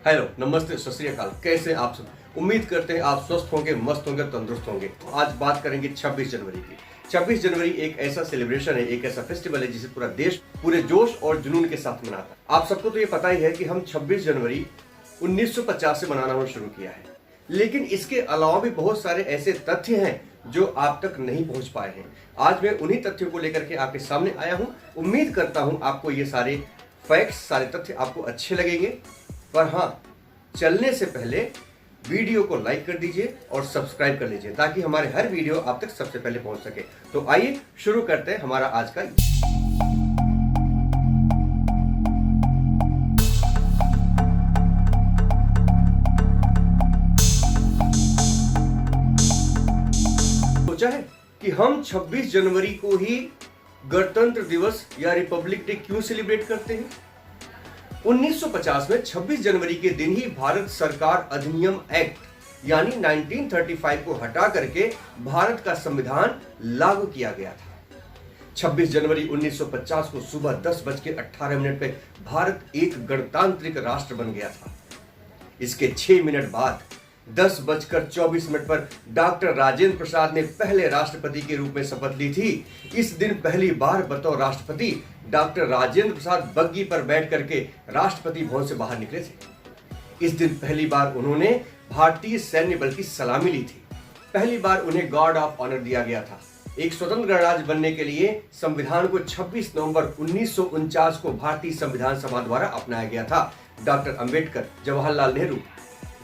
Hello, नमस्ते, सत श्री अकाल। कैसे आप सब? उम्मीद करते हैं आप स्वस्थ होंगे, मस्त होंगे, तंदुरुस्त होंगे। आज बात करेंगे 26 जनवरी की। 26 जनवरी एक ऐसा सेलिब्रेशन है, एक ऐसा फेस्टिवल है जिसे पूरा देश पूरे जोश और जुनून के साथ मनाता है। आप सबको तो ये पता ही है कि हम 26 जनवरी 1950 से मनाना शुरू किया है, लेकिन इसके अलावा भी बहुत सारे ऐसे तथ्य हैं जो आप तक नहीं पहुंच पाए हैं। आज मैं उन्हीं तथ्यों को लेकर के आपके सामने आया हूं। उम्मीद करता हूं आपको ये सारे फैक्ट्स, सारे तथ्य आपको अच्छे लगेंगे। पर हाँ, चलने से पहले वीडियो को लाइक कर दीजिए और सब्सक्राइब कर लीजिए ताकि हमारे हर वीडियो आप तक सबसे पहले पहुंच सके। तो आइए शुरू करते हैं हमारा आज का। सोचा है कि हम 26 जनवरी को ही गणतंत्र दिवस या रिपब्लिक डे क्यों सेलिब्रेट करते हैं? 1950 में 26 जनवरी के दिन ही भारत सरकार अधिनियम एक्ट यानी 1935 को हटा करके भारत का संविधान लागू किया गया था। 26 जनवरी 1950 को सुबह 10:18 पे भारत एक गणतांत्रिक राष्ट्र बन गया था। इसके 6 मिनट बाद 10:24 पर डॉक्टर राजेंद्र प्रसाद ने पहले राष्ट्रपति के रूप में शपथ ली थी। इस दिन पहली बार बतौर राष्ट्रपति डॉक्टर राजेंद्र प्रसाद बग्गी पर बैठ करके राष्ट्रपति भवन से बाहर निकले थे। इस दिन पहली बार उन्होंने भारतीय सैन्य बल की सलामी ली थी। पहली बार उन्हें गार्ड ऑफ ऑनर दिया गया था। एक स्वतंत्र गणराज्य बनने के लिए संविधान को 26 नवंबर 1949 को भारतीय संविधान सभा द्वारा अपनाया गया था। डॉक्टर अंबेडकर, जवाहरलाल नेहरू,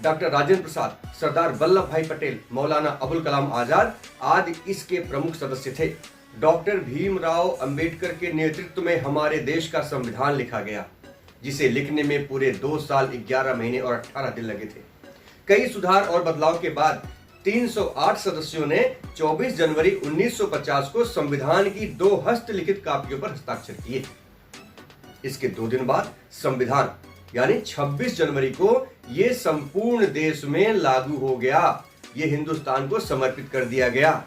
डॉक्टर राजेंद्र प्रसाद, सरदार वल्लभ भाई पटेल, मौलाना अबुल कलाम आजाद आदि इसके प्रमुख सदस्य थे। डॉक्टर भीमराव अंबेडकर के नेतृत्व में हमारे देश का संविधान लिखा गया, जिसे लिखने में पूरे 2 साल 11 महीने और 18 दिन लगे थे। कई सुधार और बदलाव के बाद 308 सदस्यों ने 24 जनवरी 1950 को संविधान की 2 हस्तलिखित कापियों पर हस्ताक्षर किए। इसके 2 दिन बाद संविधान यानी 26 जनवरी को ये संपूर्ण देश में लागू हो गया। ये हिंदुस्तान को समर्पित कर दिया गया।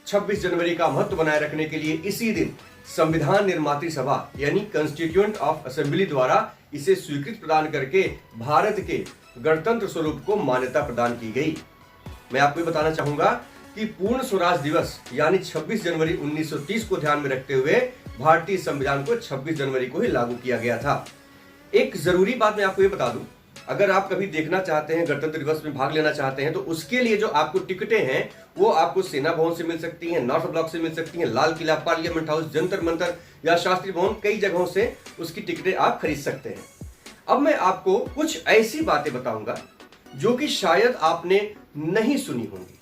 26 जनवरी का महत्व बनाए रखने के लिए इसी दिन संविधान निर्मात्री सभा यानी कॉन्स्टिट्यूएंट ऑफ असेंबली द्वारा इसे स्वीकृति प्रदान करके भारत के गणतंत्र स्वरूप को मान्यता प्रदान की गई। मैं आपको ये बताना चाहूंगा कि पूर्ण स्वराज दिवस यानी 26 जनवरी 1930 को ध्यान में रखते हुए भारतीय संविधान को 26 जनवरी को ही लागू किया गया था। एक जरूरी बात मैं आपको ये बता दूं, अगर आप कभी देखना चाहते हैं, गणतंत्र दिवस में भाग लेना चाहते हैं, तो उसके लिए जो आपको टिकटें हैं वो आपको सेना भवन से मिल सकती हैं, नॉर्थ ब्लॉक से मिल सकती हैं, लाल किला, पार्लियामेंट हाउस, जंतर मंतर या शास्त्री भवन, कई जगहों से उसकी टिकटें आप खरीद सकते हैं। अब मैं आपको कुछ ऐसी बातें बताऊंगा जो कि शायद आपने नहीं सुनी होंगी,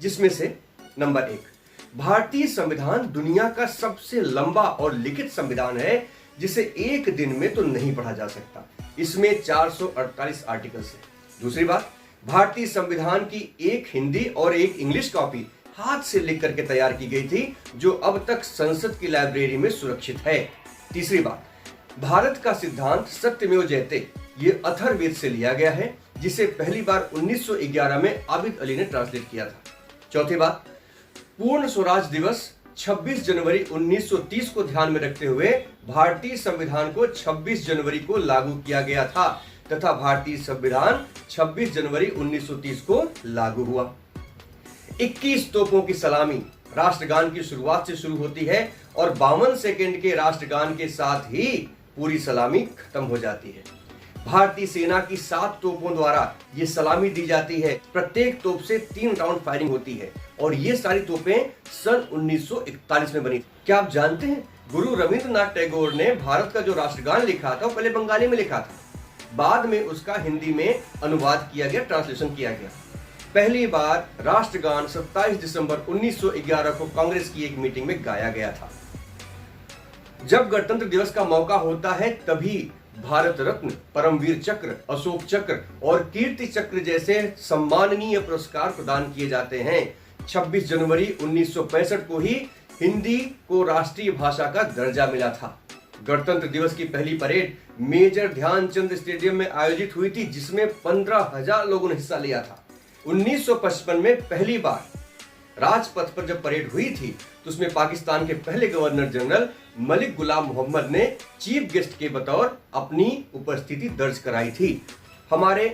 जिसमें से नंबर 1, भारतीय संविधान दुनिया का सबसे लंबा और लिखित संविधान है जिसे एक दिन में तो नहीं पढ़ा जा सकता। इसमें 448 आर्टिकल्स हैं। दूसरी बात, भारतीय संविधान की एक हिंदी और एक इंग्लिश कॉपी हाथ से लिख करके तैयार की गई थी, जो अब तक संसद की लाइब्रेरी में सुरक्षित है। तीसरी बात, भारत का सिद्धांत सत्यमेव जयते ये अथर्ववेद से लिया गया है, जिसे पहली बार 1911 में आबिद अली ने ट्रांसलेट किया था। चौथी बात, पूर्ण स्वराज दिवस 26 जनवरी 1930 को ध्यान में रखते हुए भारतीय संविधान को 26 जनवरी को लागू किया गया था तथा भारतीय संविधान 26 जनवरी 1930 को लागू हुआ। 21 तोपों की सलामी राष्ट्रगान की शुरुआत से शुरू होती है और 52 सेकंड के राष्ट्रगान के साथ ही पूरी सलामी खत्म हो जाती है। भारतीय सेना की 7 तोपों द्वारा ये सलामी दी जाती है। प्रत्येक तोप से 3 राउंड फायरिंग होती है और ये सारी तोपें सन 1941 में बनी। क्या आप जानते हैं, गुरु रविंद्रनाथ टैगोर ने भारत का जो राष्ट्रगान लिखा था वो पहले बंगाली में लिखा था, बाद में उसका हिंदी में अनुवाद किया गया, ट्रांसलेशन किया गया। पहली बार राष्ट्रगान 27 दिसंबर 1911 को कांग्रेस की एक मीटिंग में गाया गया था। जब गणतंत्र दिवस का मौका होता है तभी भारत रत्न, परमवीर चक्र, अशोक चक्र और कीर्ति चक्र जैसे सम्माननीय पुरस्कार प्रदान किए जाते हैं। 26 जनवरी 1965 को ही हिंदी को राष्ट्रीय भाषा का दर्जा मिला था। गणतंत्र दिवस की पहली परेड मेजर ध्यानचंद स्टेडियम में आयोजित हुई थी, जिसमें 15,000 लोगों ने हिस्सा लिया था। 1955 में पहली बार राजपथ पर जब परेड हुई थी तो उसमें पाकिस्तान के पहले गवर्नर जनरल मलिक गुलाम मोहम्मद ने चीफ गेस्ट के बतौर अपनी उपस्थिति दर्ज कराई थी। हमारे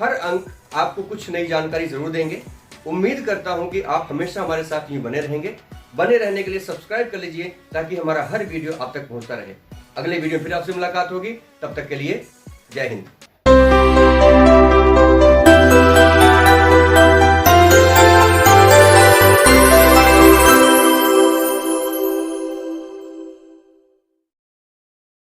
हर अंक आपको कुछ नई जानकारी जरूर देंगे। उम्मीद करता हूं कि आप हमेशा हमारे साथ यूं बने रहेंगे। बने रहने के लिए सब्सक्राइब कर लीजिए ताकि हमारा हर वीडियो आप तक पहुंचता रहे। अगले वीडियो फिर आपसे मुलाकात होगी, तब तक के लिए जय हिंद।